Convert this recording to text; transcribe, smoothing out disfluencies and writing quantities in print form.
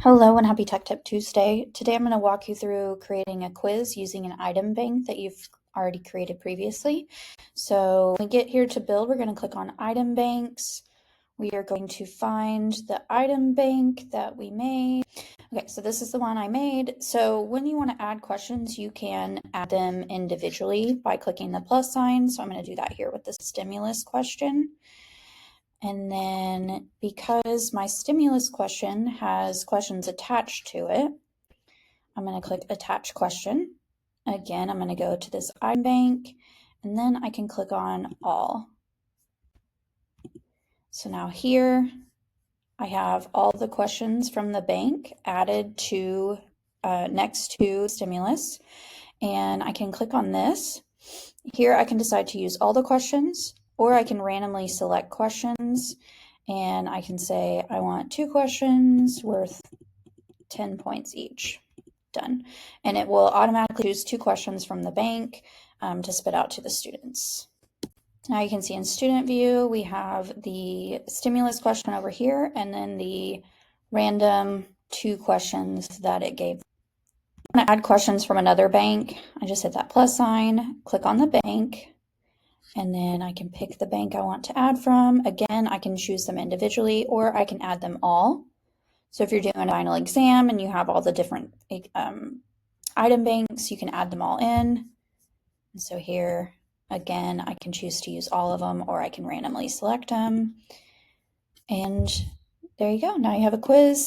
Hello and happy Tech Tip Tuesday. Today I'm going to walk you through creating a quiz using an item bank that you've already created previously. So when we get here to build, we're going to click on item banks. We are going to find the item bank that we made. Okay, so this is the one I made. So when you want to add questions, you can add them individually by clicking the plus sign. So I'm going to do that here with the stimulus question. And then because my stimulus question has questions attached to it, I'm going to click attach question. Again, I'm going to go to this item bank and then I can click on all. So now here I have all the questions from the bank added to next to stimulus, and I can click on this. Here I can decide to use all the questions, or I can randomly select questions, and I can say I want 2 questions worth 10 points each. Done. And it will automatically choose 2 questions from the bank to spit out to the students. Now you can see in student view, we have the stimulus question over here, and then the random 2 questions that it gave. I'm going to add questions from another bank. I just hit that plus sign, click on the bank, and then I can pick the bank I want to add from. Again, I can choose them individually, or I can add them all. So if you're doing a final exam and you have all the different item banks, you can add them all in. And so here, again, I can choose to use all of them, or I can randomly select them. And there you go. Now you have a quiz.